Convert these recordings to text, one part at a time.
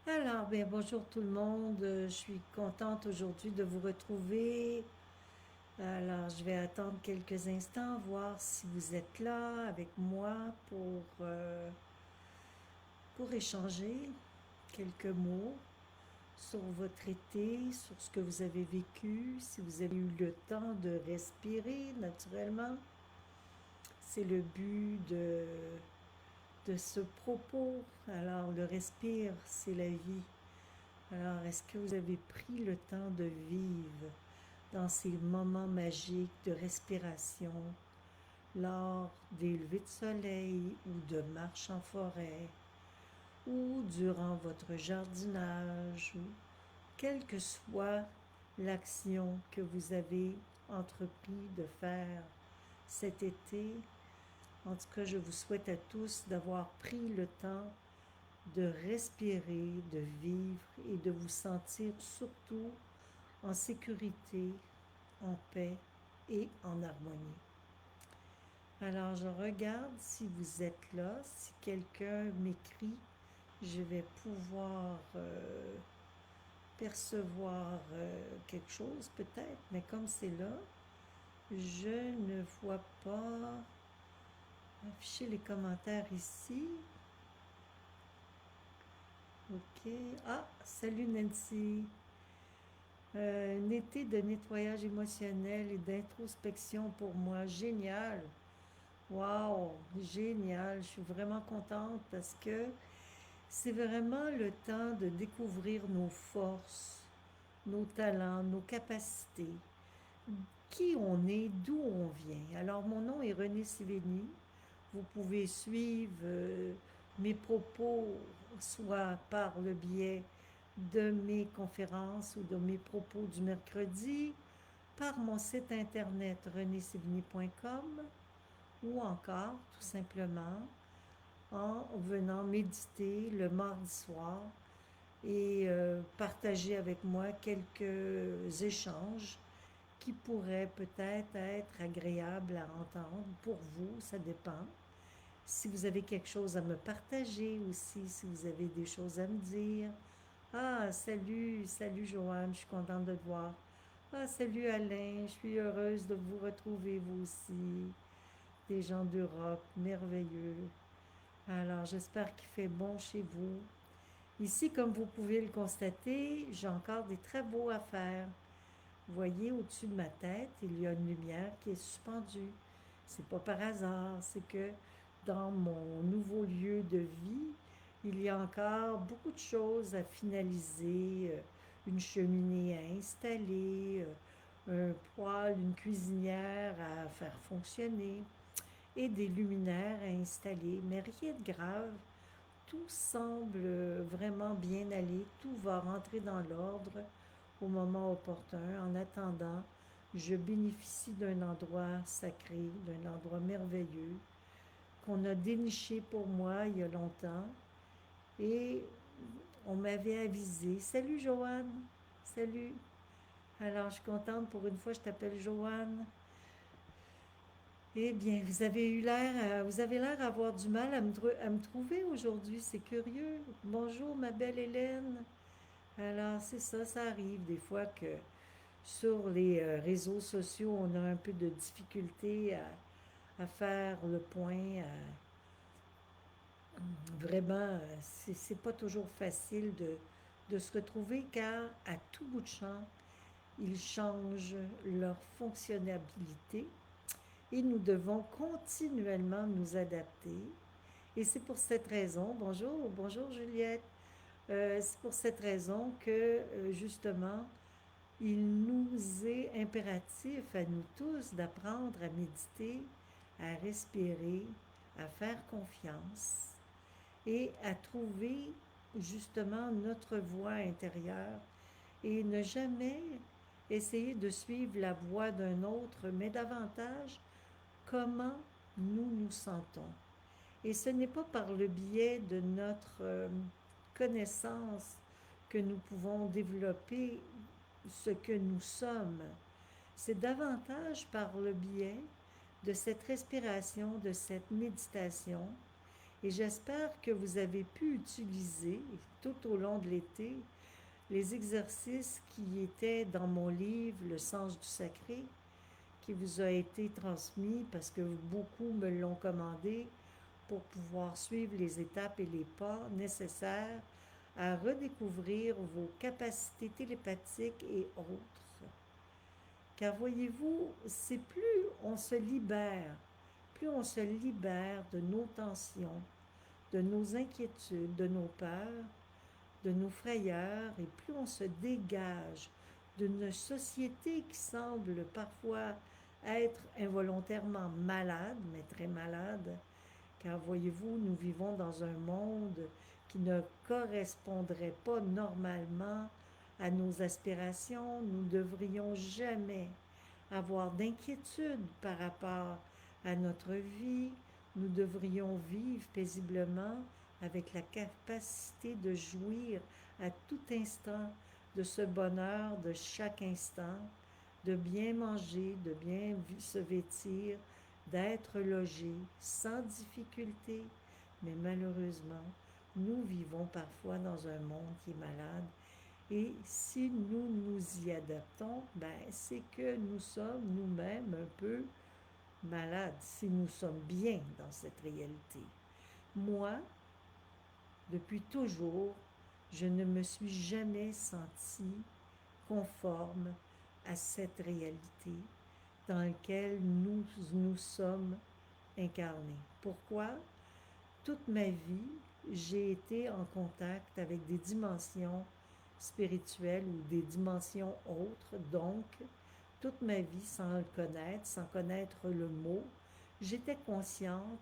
Alors, bien, bonjour tout le monde. Je suis contente aujourd'hui de vous retrouver. Alors, je vais attendre quelques instants, voir si vous êtes là avec moi pour échanger quelques mots sur votre été, sur ce que vous avez vécu, si vous avez eu le temps de respirer naturellement. C'est le but de ce propos. Alors, le respire, c'est la vie. Alors, est-ce que vous avez pris le temps de vivre dans ces moments magiques de respiration lors des levées de soleil ou de marche en forêt ou durant votre jardinage ou quelle que soit l'action que vous avez entrepris de faire cet été? En tout cas, je vous souhaite à tous d'avoir pris le temps de respirer, de vivre et de vous sentir surtout en sécurité, en paix et en harmonie. Alors je regarde si vous êtes là, si quelqu'un m'écrit, je vais pouvoir percevoir quelque chose peut-être, mais comme c'est là, je ne vois pas afficher les commentaires ici. Ok. Ah, salut Nancy. Un été de nettoyage émotionnel et d'introspection pour moi. Génial. Wow, génial. Je suis vraiment contente parce que c'est vraiment le temps de découvrir nos forces, nos talents, nos capacités, qui on est, d'où on vient. Alors, mon nom est René Siveni. Vous pouvez suivre mes propos, soit par le biais de mes conférences ou de mes propos du mercredi, par mon site internet renésivny.com ou encore tout simplement en venant méditer le mardi soir et partager avec moi quelques échanges qui pourraient peut-être être agréables à entendre pour vous, ça dépend. Si vous avez quelque chose à me partager aussi, si vous avez des choses à me dire. Ah, salut, salut Joanne, je suis contente de te voir. Ah, salut Alain, je suis heureuse de vous retrouver vous aussi. Des gens d'Europe, merveilleux. Alors, j'espère qu'il fait bon chez vous. Ici, comme vous pouvez le constater, j'ai encore des travaux à faire. Vous voyez, au-dessus de ma tête, il y a une lumière qui est suspendue. C'est pas par hasard, c'est que dans mon nouveau lieu de vie, il y a encore beaucoup de choses à finaliser, une cheminée à installer, un poêle, une cuisinière à faire fonctionner et des luminaires à installer, mais rien de grave. Tout semble vraiment bien aller, tout va rentrer dans l'ordre au moment opportun. En attendant, je bénéficie d'un endroit sacré, d'un endroit merveilleux qu'on a déniché pour moi il y a longtemps et on m'avait avisé. Salut Joanne, salut. Alors je suis contente pour une fois, je t'appelle Joanne. Eh bien, vous avez l'air d'avoir du mal à me trouver aujourd'hui, c'est curieux. Bonjour ma belle Hélène. Alors, c'est ça, ça arrive des fois que sur les réseaux sociaux, on a un peu de difficulté à faire le point. Vraiment, c'est pas toujours facile de se retrouver car à tout bout de champ, ils changent leur fonctionnalité et nous devons continuellement nous adapter. Et c'est pour cette raison, bonjour, bonjour Juliette, c'est pour cette raison que justement, il nous est impératif à nous tous d'apprendre à méditer, à respirer, à faire confiance et à trouver justement notre voie intérieure et ne jamais essayer de suivre la voie d'un autre, mais davantage comment nous nous sentons. Et ce n'est pas par le biais de notre connaissance que nous pouvons développer ce que nous sommes. C'est davantage par le biais de cette respiration, de cette méditation Et j'espère que vous avez pu utiliser tout au long de l'été les exercices qui étaient dans mon livre Le sens du sacré, qui vous a été transmis parce que beaucoup me l'ont commandé pour pouvoir suivre les étapes et les pas nécessaires à redécouvrir vos capacités télépathiques et autres. Car voyez-vous, c'est plus on se libère de nos tensions, de nos inquiétudes, de nos peurs, de nos frayeurs, et plus on se dégage d'une société qui semble parfois être involontairement malade, mais très malade, car voyez-vous, nous vivons dans un monde qui ne correspondrait pas normalement à nos aspirations. Nous ne devrions jamais avoir d'inquiétude par rapport à notre vie. Nous devrions vivre paisiblement avec la capacité de jouir à tout instant de ce bonheur de chaque instant, de bien manger, de bien se vêtir, d'être logé sans difficulté. Mais malheureusement, nous vivons parfois dans un monde qui est malade. Et si nous nous y adaptons, c'est que nous sommes nous-mêmes un peu malades, si nous sommes bien dans cette réalité. Moi, depuis toujours, je ne me suis jamais sentie conforme à cette réalité dans laquelle nous sommes incarnés. Pourquoi? Toute ma vie, j'ai été en contact avec des dimensions spirituelles ou des dimensions autres. Donc, toute ma vie, sans connaître le mot, j'étais consciente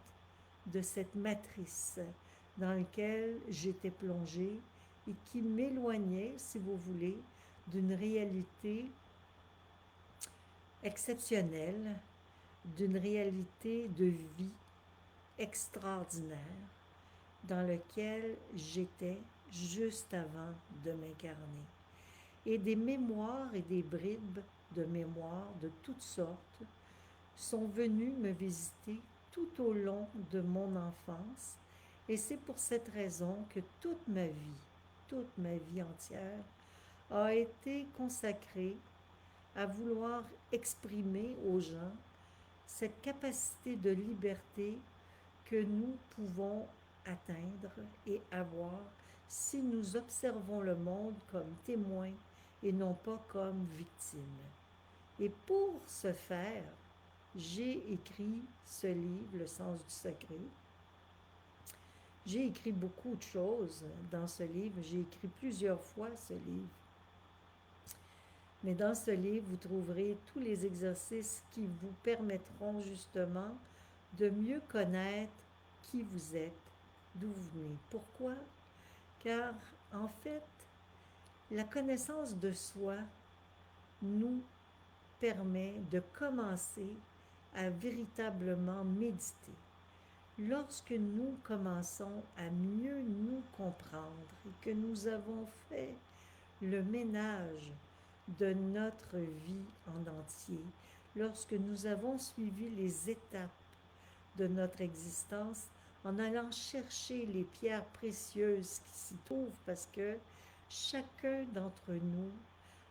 de cette matrice dans laquelle j'étais plongée et qui m'éloignait, si vous voulez, d'une réalité exceptionnelle, d'une réalité de vie extraordinaire dans lequel j'étais juste avant de m'incarner. Et des mémoires et des bribes de mémoire de toutes sortes sont venues me visiter tout au long de mon enfance. Et c'est pour cette raison que toute ma vie entière, a été consacrée à vouloir exprimer aux gens cette capacité de liberté que nous pouvons atteindre et avoir si nous observons le monde comme témoin et non pas comme victime. Et pour ce faire, j'ai écrit ce livre, Le sens du sacré. J'ai écrit beaucoup de choses dans ce livre. J'ai écrit plusieurs fois ce livre. Mais dans ce livre, vous trouverez tous les exercices qui vous permettront justement de mieux connaître qui vous êtes, d'où vous venez. Pourquoi? Car en fait, la connaissance de soi nous permet de commencer à véritablement méditer. Lorsque nous commençons à mieux nous comprendre et que nous avons fait le ménage de notre vie en entier, lorsque nous avons suivi les étapes de notre existence en allant chercher les pierres précieuses qui s'y trouvent, parce que chacun d'entre nous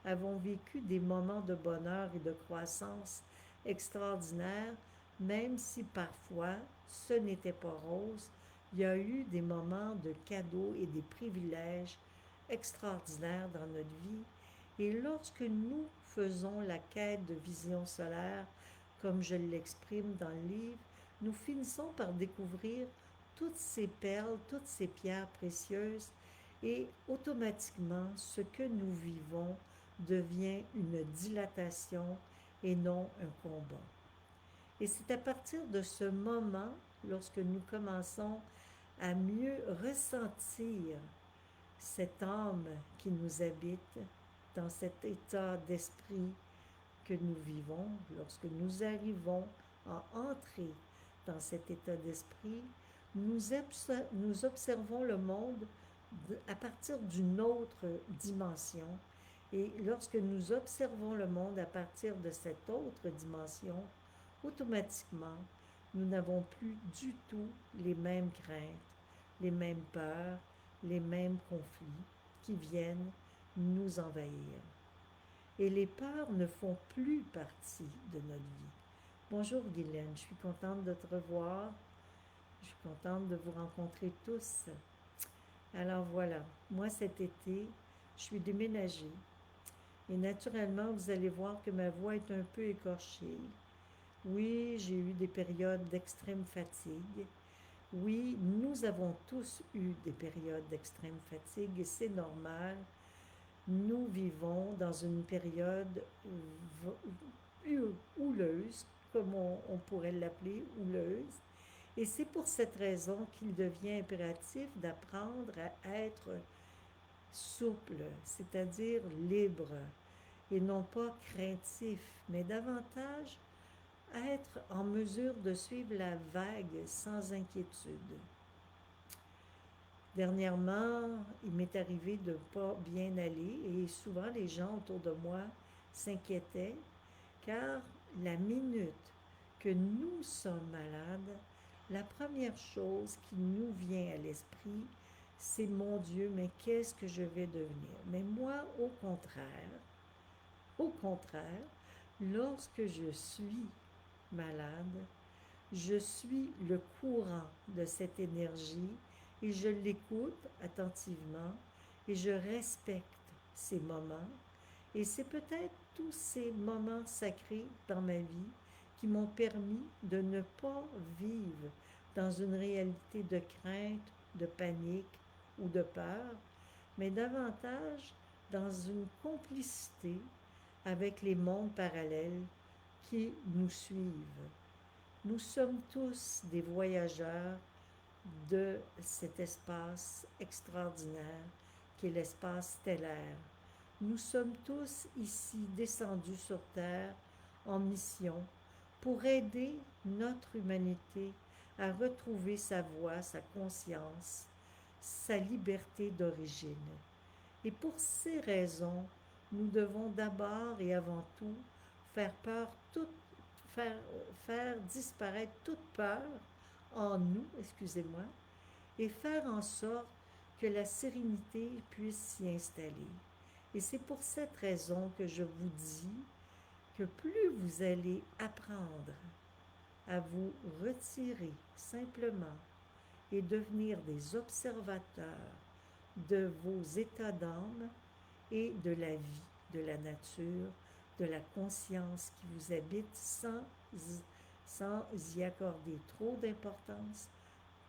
avons vécu des moments de bonheur et de croissance extraordinaires, même si parfois ce n'était pas rose. Il y a eu des moments de cadeaux et des privilèges extraordinaires dans notre vie. Et lorsque nous faisons la quête de vision solaire, comme je l'exprime dans le livre, nous finissons par découvrir toutes ces perles, toutes ces pierres précieuses, et automatiquement, ce que nous vivons devient une dilatation et non un combat. Et c'est à partir de ce moment, lorsque nous commençons à mieux ressentir cette âme qui nous habite, dans cet état d'esprit que nous vivons, lorsque nous arrivons à entrer dans cet état d'esprit, nous observons le monde à partir d'une autre dimension. Et lorsque nous observons le monde à partir de cette autre dimension, automatiquement, Nous n'avons plus du tout les mêmes craintes, les mêmes peurs, les mêmes conflits qui viennent nous envahir. Et les peurs ne font plus partie de notre vie. Bonjour Guylaine, je suis contente de te revoir. Je suis contente de vous rencontrer tous. Alors voilà, moi cet été, je suis déménagée. Et naturellement, vous allez voir que ma voix est un peu écorchée. Oui, j'ai eu des périodes d'extrême fatigue. Oui, nous avons tous eu des périodes d'extrême fatigue et c'est normal. Nous vivons dans une période houleuse, comme on pourrait l'appeler, houleuse. Et c'est pour cette raison qu'il devient impératif d'apprendre à être souple, c'est-à-dire libre, et non pas craintif, mais davantage être en mesure de suivre la vague sans inquiétude. Dernièrement, il m'est arrivé de ne pas bien aller et souvent les gens autour de moi s'inquiétaient car la minute que nous sommes malades, la première chose qui nous vient à l'esprit, c'est mon Dieu, mais qu'est-ce que je vais devenir? Mais moi, au contraire, lorsque je suis malade, je suis le courant de cette énergie et je l'écoute attentivement et je respecte ces moments. Et c'est peut-être tous ces moments sacrés dans ma vie qui m'ont permis de ne pas vivre dans une réalité de crainte, de panique ou de peur, mais davantage dans une complicité avec les mondes parallèles qui nous suivent. Nous sommes tous des voyageurs de cet espace extraordinaire qui est l'espace stellaire. Nous sommes tous ici descendus sur Terre en mission pour aider notre humanité à retrouver sa voix, sa conscience, sa liberté d'origine. Et pour ces raisons, nous devons d'abord et avant tout faire peur toute faire, faire disparaître toute peur en nous, excusez-moi, et faire en sorte que la sérénité puisse s'y installer. Et c'est pour cette raison que je vous dis que plus vous allez apprendre à vous retirer simplement et devenir des observateurs de vos états d'âme et de la vie, de la nature, de la conscience qui vous habite sans y accorder trop d'importance,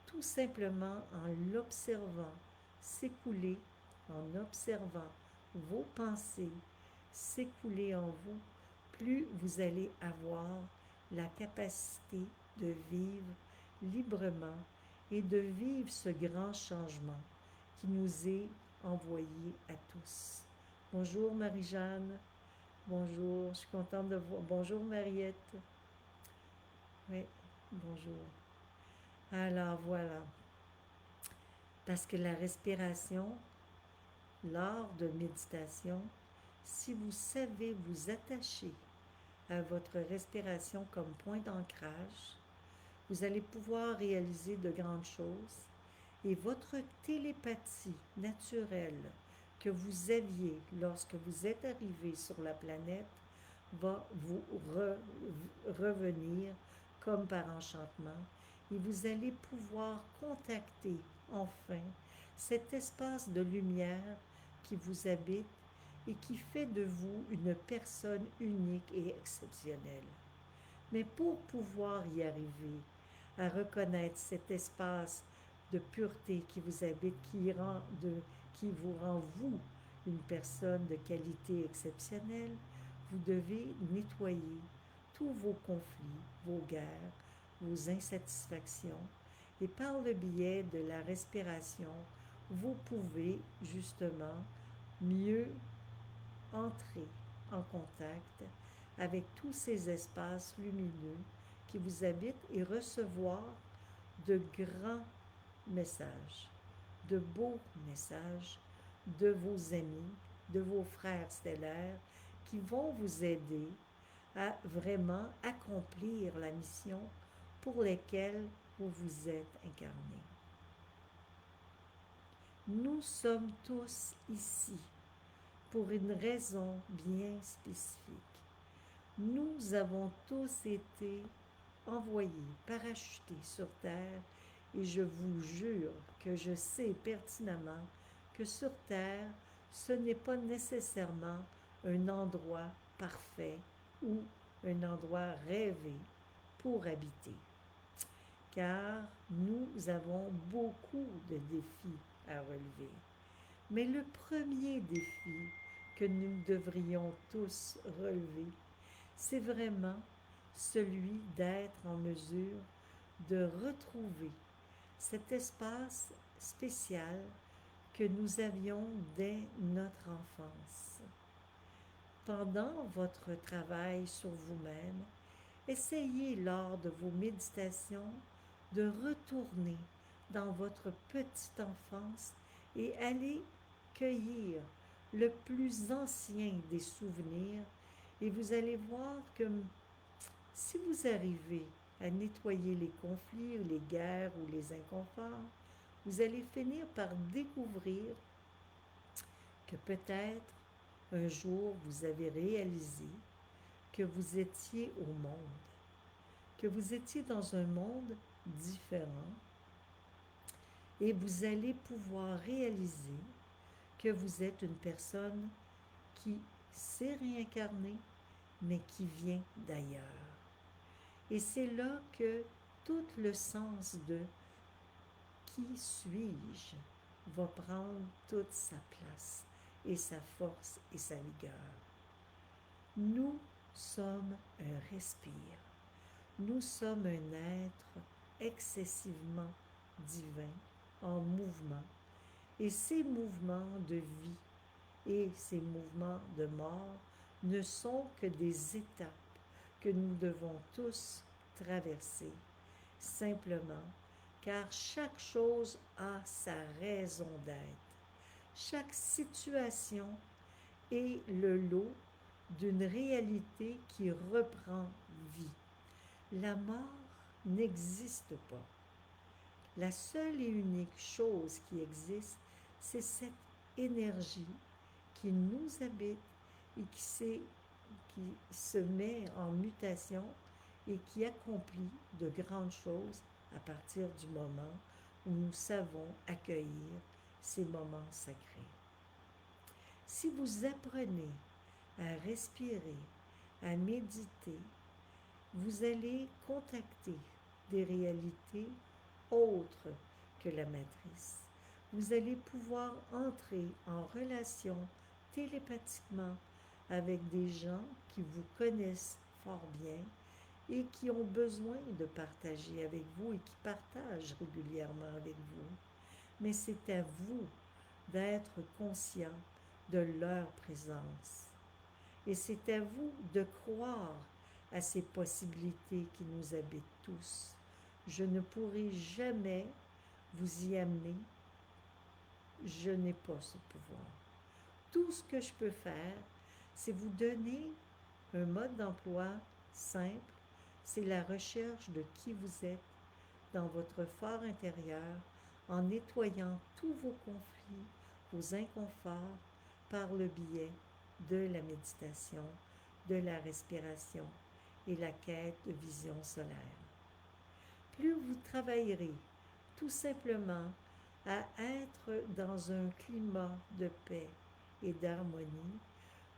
tout simplement en l'observant s'écouler, en observant vos pensées s'écouler en vous, plus vous allez avoir la capacité de vivre librement et de vivre ce grand changement qui nous est envoyé à tous. Bonjour Marie-Jeanne, bonjour, je suis contente de vous. Bonjour Mariette. Oui, bonjour. Alors voilà, parce que la respiration, lors de méditation, si vous savez vous attacher à votre respiration comme point d'ancrage, vous allez pouvoir réaliser de grandes choses et votre télépathie naturelle que vous aviez lorsque vous êtes arrivé sur la planète va vous revenir comme par enchantement et vous allez pouvoir contacter enfin cet espace de lumière qui vous habite et qui fait de vous une personne unique et exceptionnelle. Mais pour pouvoir y arriver, à reconnaître cet espace de pureté qui vous habite, qui vous rend vous une personne de qualité exceptionnelle, vous devez nettoyer tous vos conflits, vos guerres, vos insatisfactions. Et par le biais de la respiration, vous pouvez justement mieux entrer en contact avec tous ces espaces lumineux qui vous habitent et recevoir de grands messages, de beaux messages de vos amis, de vos frères stellaires qui vont vous aider à vraiment accomplir la mission pour lesquels vous vous êtes incarné. Nous sommes tous ici pour une raison bien spécifique. Nous avons tous été envoyés, parachutés sur Terre, et je vous jure que je sais pertinemment que sur Terre, ce n'est pas nécessairement un endroit parfait ou un endroit rêvé pour habiter. Car nous avons beaucoup de défis à relever. Mais le premier défi que nous devrions tous relever, c'est vraiment celui d'être en mesure de retrouver cet espace spécial que nous avions dès notre enfance. Pendant votre travail sur vous-même, essayez lors de vos méditations de retourner dans votre petite enfance et allez cueillir le plus ancien des souvenirs et vous allez voir que si vous arrivez à nettoyer les conflits, les guerres ou les inconforts, vous allez finir par découvrir que peut-être un jour vous avez réalisé que vous étiez au monde, que vous étiez dans un monde différent et vous allez pouvoir réaliser que vous êtes une personne qui s'est réincarnée mais qui vient d'ailleurs. Et c'est là que tout le sens de qui suis-je va prendre toute sa place et sa force et sa vigueur. Nous sommes un respire. Nous sommes un être excessivement divin en mouvement. Et ces mouvements de vie et ces mouvements de mort ne sont que des étapes que nous devons tous traverser, simplement car chaque chose a sa raison d'être. Chaque situation est le lot d'une réalité qui reprend vie. La mort n'existe pas. La seule et unique chose qui existe, c'est cette énergie qui nous habite et qui se met en mutation et qui accomplit de grandes choses à partir du moment où nous savons accueillir ces moments sacrés. Si vous apprenez à respirer, à méditer, vous allez contacter des réalités autres que la matrice. Vous allez pouvoir entrer en relation télépathiquement avec des gens qui vous connaissent fort bien et qui ont besoin de partager avec vous et qui partagent régulièrement avec vous. Mais c'est à vous d'être conscient de leur présence. Et c'est à vous de croire à ces possibilités qui nous habitent tous. Je ne pourrai jamais vous y amener. Je n'ai pas ce pouvoir. Tout ce que je peux faire, c'est vous donner un mode d'emploi simple. C'est la recherche de qui vous êtes dans votre fort intérieur en nettoyant tous vos conflits, vos inconforts par le biais de la méditation, de la respiration et la quête de vision solaire. Plus vous travaillerez tout simplement à être dans un climat de paix et d'harmonie,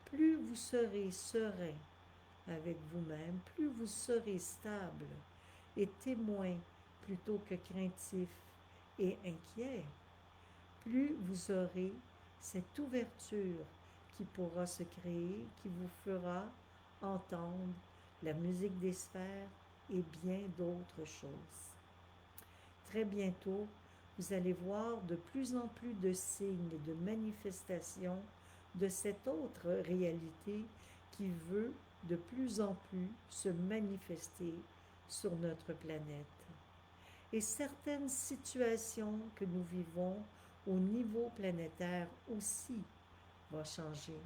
plus vous serez serein avec vous-même, plus vous serez stable et témoin plutôt que craintif et inquiet, plus vous aurez cette ouverture qui pourra se créer, qui vous fera entendre la musique des sphères et bien d'autres choses. Très bientôt, vous allez voir de plus en plus de signes et de manifestations de cette autre réalité qui veut de plus en plus se manifester sur notre planète. Et certaines situations que nous vivons au niveau planétaire aussi vont changer.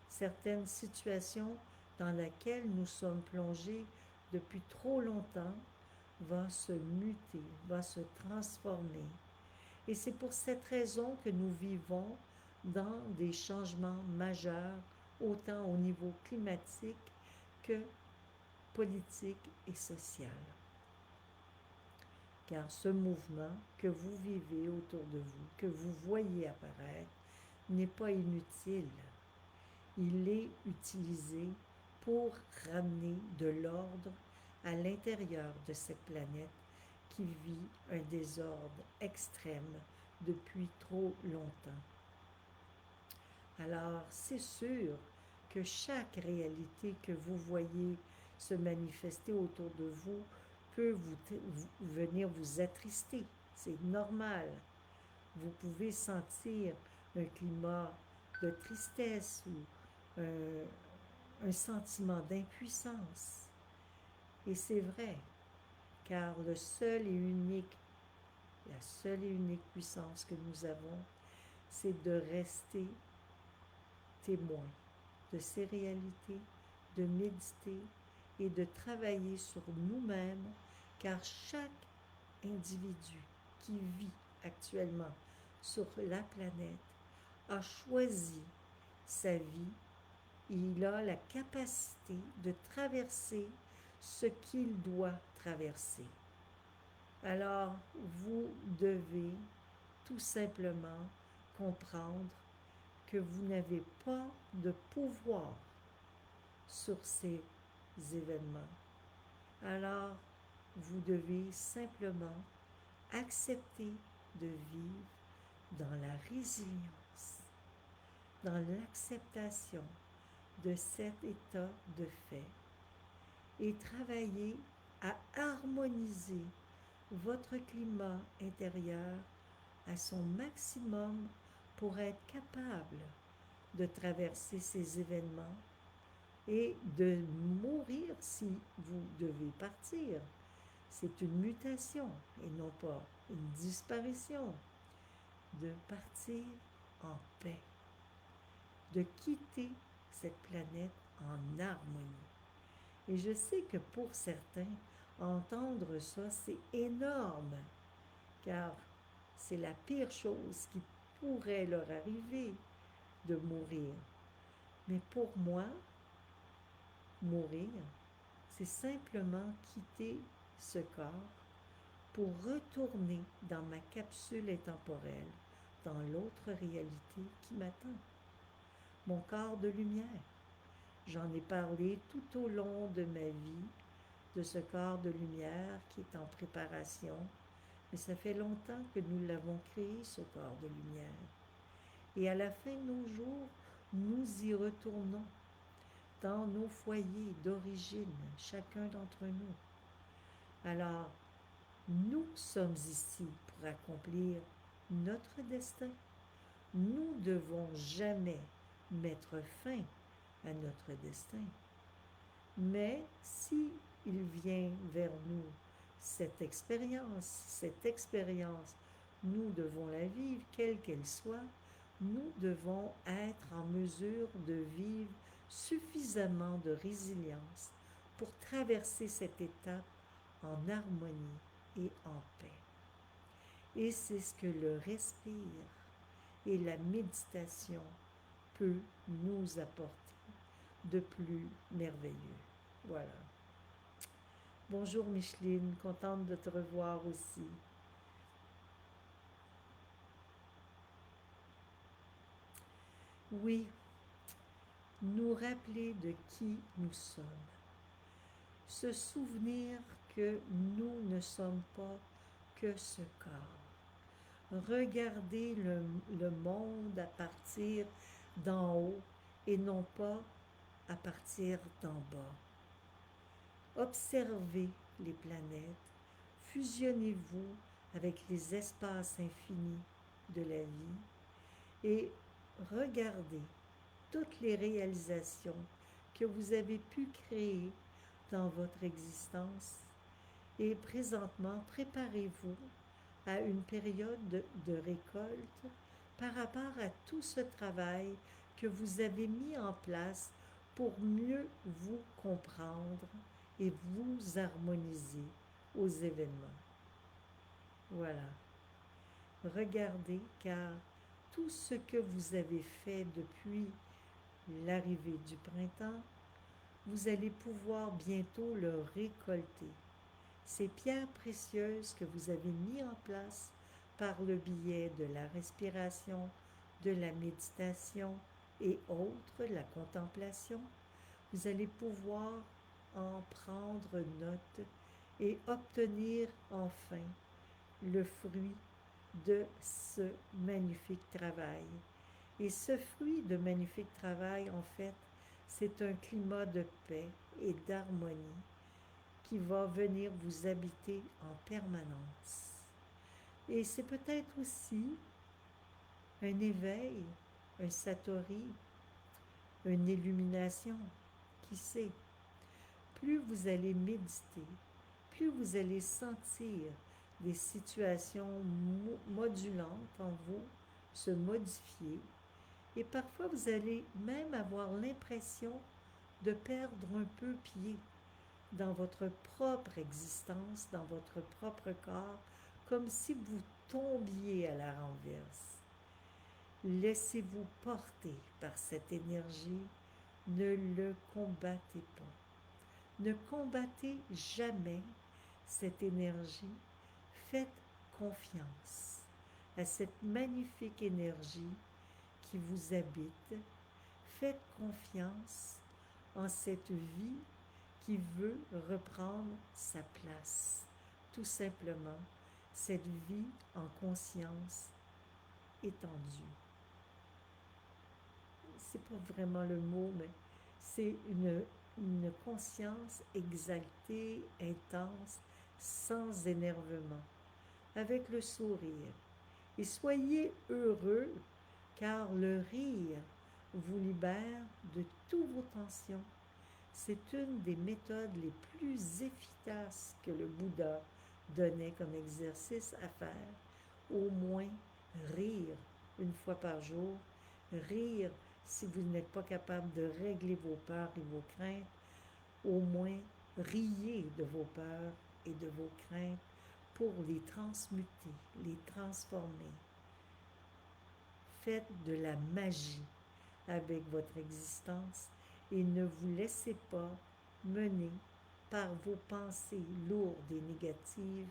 Certaines situations dans lesquelles nous sommes plongés depuis trop longtemps va se muter, va se transformer. Et c'est pour cette raison que nous vivons dans des changements majeurs, autant au niveau climatique que politique et social. Car ce mouvement que vous vivez autour de vous, que vous voyez apparaître, n'est pas inutile. Il est utilisé pour ramener de l'ordre à l'intérieur de cette planète qui vit un désordre extrême depuis trop longtemps. Alors, c'est sûr que chaque réalité que vous voyez se manifester autour de vous peut venir vous attrister. C'est normal. Vous pouvez sentir un climat de tristesse ou un sentiment d'impuissance. Et c'est vrai, car la seule et unique puissance que nous avons, c'est de rester témoin de ces réalités, de méditer et de travailler sur nous-mêmes, car chaque individu qui vit actuellement sur la planète a choisi sa vie et il a la capacité de traverser ce qu'il doit traverser. Alors, vous devez tout simplement comprendre que vous n'avez pas de pouvoir sur ces événements. Alors, vous devez simplement accepter de vivre dans la résilience, dans l'acceptation de cet état de fait et travailler à harmoniser votre climat intérieur à son maximum pour être capable de traverser ces événements et de mourir si vous devez partir. C'est une mutation et non pas une disparition. De partir en paix, de quitter cette planète en harmonie. Et je sais que pour certains, entendre ça, c'est énorme, car c'est la pire chose qui pourrait leur arriver de mourir. Mais pour moi, mourir, c'est simplement quitter ce corps pour retourner dans ma capsule intemporelle, dans l'autre réalité qui m'attend. Mon corps de lumière. J'en ai parlé tout au long de ma vie, de ce corps de lumière qui est en préparation, mais ça fait longtemps que nous l'avons créé, ce corps de lumière. Et à la fin de nos jours, nous y retournons dans nos foyers d'origine, chacun d'entre nous. Alors, nous sommes ici pour accomplir notre destin. Nous ne devons jamais mettre fin à notre destin. Mais si il vient vers nous cette expérience, nous devons la vivre, quelle qu'elle soit. Nous devons être en mesure de vivre suffisamment de résilience pour traverser cette étape en harmonie et en paix. Et c'est ce que le respire et la méditation peut nous apporter de plus merveilleux. Voilà. Bonjour Micheline, contente de te revoir aussi. Oui, nous rappeler de qui nous sommes. Se souvenir que nous ne sommes pas que ce corps. Regarder le monde à partir d'en haut et non pas à partir d'en bas. Observez les planètes, fusionnez-vous avec les espaces infinis de la vie et regardez toutes les réalisations que vous avez pu créer dans votre existence et présentement préparez-vous à une période de récolte par rapport à tout ce travail que vous avez mis en place pour mieux vous comprendre et vous harmoniser aux événements. Voilà. Regardez, car tout ce que vous avez fait depuis l'arrivée du printemps, vous allez pouvoir bientôt le récolter. Ces pierres précieuses que vous avez mises en place par le biais de la respiration, de la méditation et autres, la contemplation, vous allez pouvoir en prendre note et obtenir enfin le fruit de ce magnifique travail. Et ce fruit de magnifique travail, en fait, c'est un climat de paix et d'harmonie qui va venir vous habiter en permanence. Et c'est peut-être aussi un éveil, un satori, une illumination, qui sait. Plus vous allez méditer, plus vous allez sentir des situations modulantes en vous se modifier, et parfois vous allez même avoir l'impression de perdre un peu pied dans votre propre existence, dans votre propre corps, comme si vous tombiez à la renverse. Laissez-vous porter par cette énergie, ne le combattez pas. Ne combattez jamais cette énergie, faites confiance à cette magnifique énergie qui vous habite, faites confiance en cette vie qui veut reprendre sa place. Tout simplement, cette vie en conscience étendue. C'est pas vraiment le mot, mais c'est une conscience exaltée, intense, sans énervement, avec le sourire. Et soyez heureux, car le rire vous libère de toutes vos tensions. C'est une des méthodes les plus efficaces que le Bouddha donnait comme exercice à faire. Au moins, rire une fois par jour, rire si vous n'êtes pas capable de régler vos peurs et vos craintes, au moins riez de vos peurs et de vos craintes pour les transmuter, les transformer. Faites de la magie avec votre existence et ne vous laissez pas mener par vos pensées lourdes et négatives,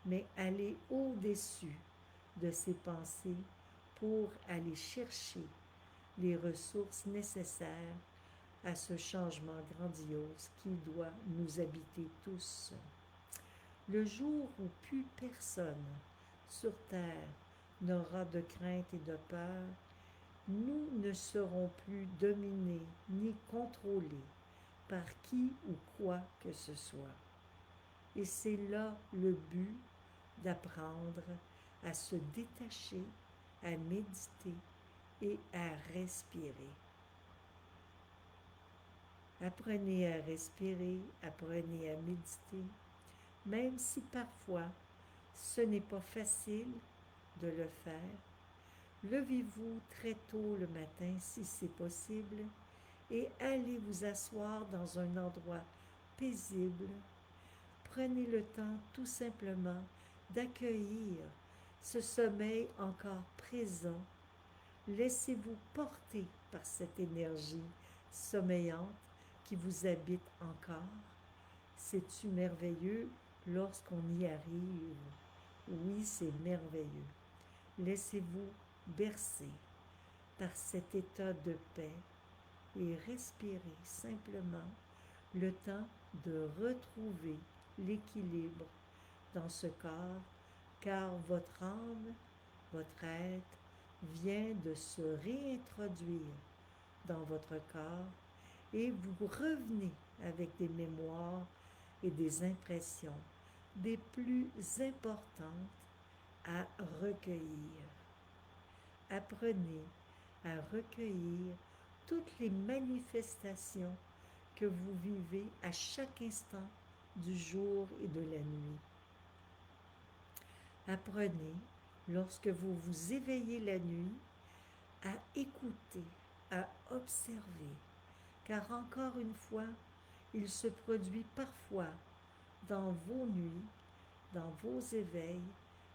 mais allez au-dessus de ces pensées pour aller chercher les ressources nécessaires à ce changement grandiose qui doit nous habiter tous. Le jour où plus personne sur terre n'aura de crainte et de peur, nous ne serons plus dominés ni contrôlés par qui ou quoi que ce soit. Et c'est là le but d'apprendre à se détacher, à méditer et à respirer. Apprenez à respirer, apprenez à méditer, même si parfois ce n'est pas facile de le faire. Levez-vous très tôt le matin si c'est possible et allez vous asseoir dans un endroit paisible. Prenez le temps tout simplement d'accueillir ce sommeil encore présent. Laissez-vous porter par cette énergie sommeillante qui vous habite encore. C'est-tu merveilleux lorsqu'on y arrive? Oui, c'est merveilleux. Laissez-vous bercer par cet état de paix et respirez simplement le temps de retrouver l'équilibre dans ce corps, car votre âme, votre être, vient de se réintroduire dans votre corps et vous revenez avec des mémoires et des impressions des plus importantes à recueillir. Apprenez à recueillir toutes les manifestations que vous vivez à chaque instant du jour et de la nuit. Apprenez, lorsque vous vous éveillez la nuit, à écouter, à observer, car encore une fois, il se produit parfois dans vos nuits dans vos éveils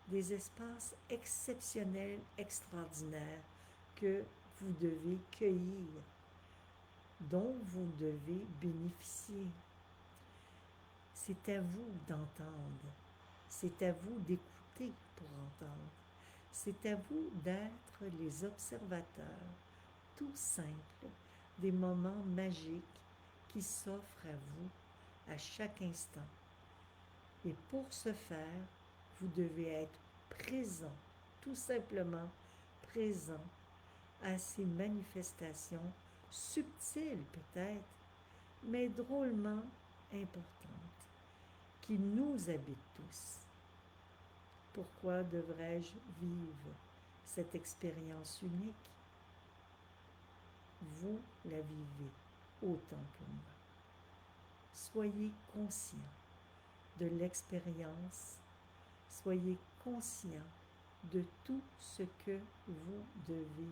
des espaces exceptionnels, extraordinaires que vous devez cueillir, dont vous devez bénéficier. C'est à vous d'entendre, c'est à vous d'écouter pour entendre, c'est à vous d'être les observateurs tout simples des moments magiques qui s'offrent à vous à chaque instant. Et pour ce faire, vous devez être présent, tout simplement présent à ces manifestations subtiles peut-être, mais drôlement importantes, qui nous habitent tous. Pourquoi devrais-je vivre cette expérience unique? Vous la vivez autant que moi. Soyez conscient de l'expérience, soyez conscient de tout ce que vous devez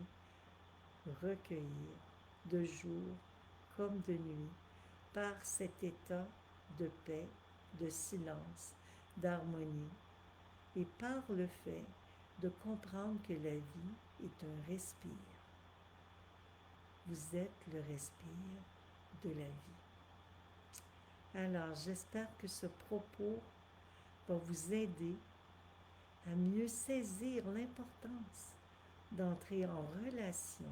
recueillir de jour comme de nuit par cet état de paix, de silence, d'harmonie et par le fait de comprendre que la vie est un respire. Vous êtes le respire de la vie. Alors, j'espère que ce propos va vous aider à mieux saisir l'importance d'entrer en relation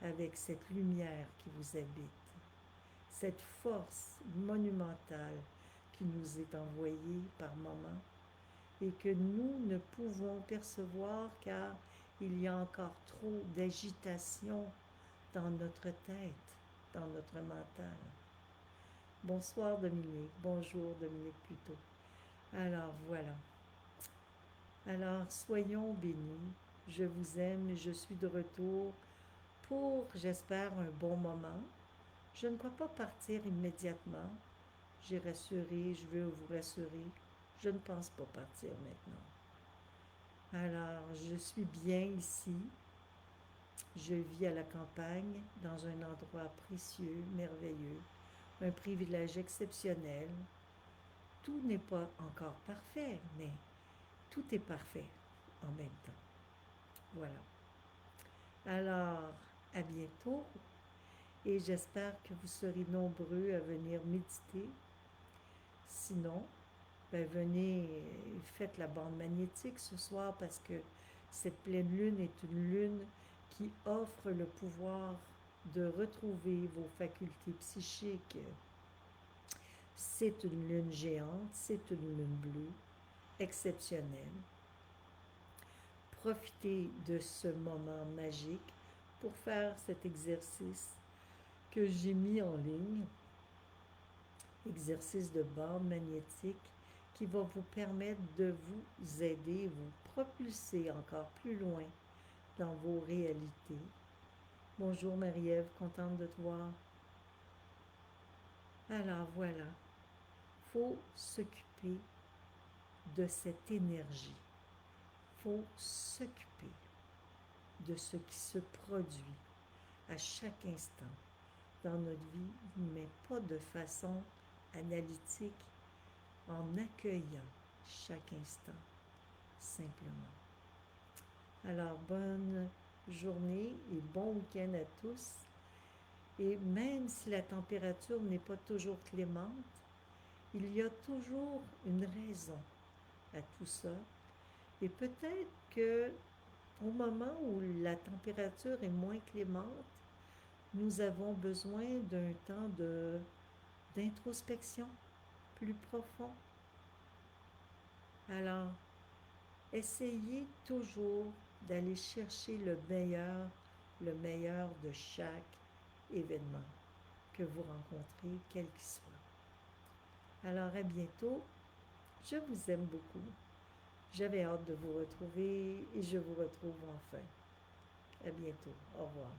avec cette lumière qui vous habite, cette force monumentale qui nous est envoyée par moments et que nous ne pouvons percevoir car il y a encore trop d'agitation dans notre tête, dans notre mental. Bonsoir Dominique, bonjour Dominique plutôt. Alors voilà. Alors soyons bénis, je vous aime et je suis de retour pour, j'espère, un bon moment. Je ne crois pas partir immédiatement. J'ai rassuré, je veux vous rassurer. Je ne pense pas partir maintenant. Alors, je suis bien ici. Je vis à la campagne, dans un endroit précieux, merveilleux, un privilège exceptionnel. Tout n'est pas encore parfait, mais tout est parfait en même temps. Voilà. Alors, à bientôt et j'espère que vous serez nombreux à venir méditer. Sinon, venez, faites la bande magnétique ce soir parce que cette pleine lune est une lune qui offre le pouvoir de retrouver vos facultés psychiques. C'est une lune géante, c'est une lune bleue, exceptionnelle. Profitez de ce moment magique pour faire cet exercice que j'ai mis en ligne, exercice de bande magnétique qui va vous permettre de vous aider, vous propulser encore plus loin dans vos réalités. Bonjour Marie-Ève, contente de te voir. Alors voilà, il faut s'occuper de cette énergie. Il faut s'occuper de ce qui se produit à chaque instant dans notre vie, mais pas de façon analytique, en accueillant chaque instant, simplement. Alors, bonne journée et bon week-end à tous. Et même si la température n'est pas toujours clémente, il y a toujours une raison à tout ça. Et peut-être que au moment où la température est moins clémente, nous avons besoin d'un temps d'introspection plus profond. Alors, essayez toujours d'aller chercher le meilleur de chaque événement que vous rencontrez, quel qu'il soit. Alors, à bientôt. Je vous aime beaucoup. J'avais hâte de vous retrouver et je vous retrouve enfin. À bientôt. Au revoir.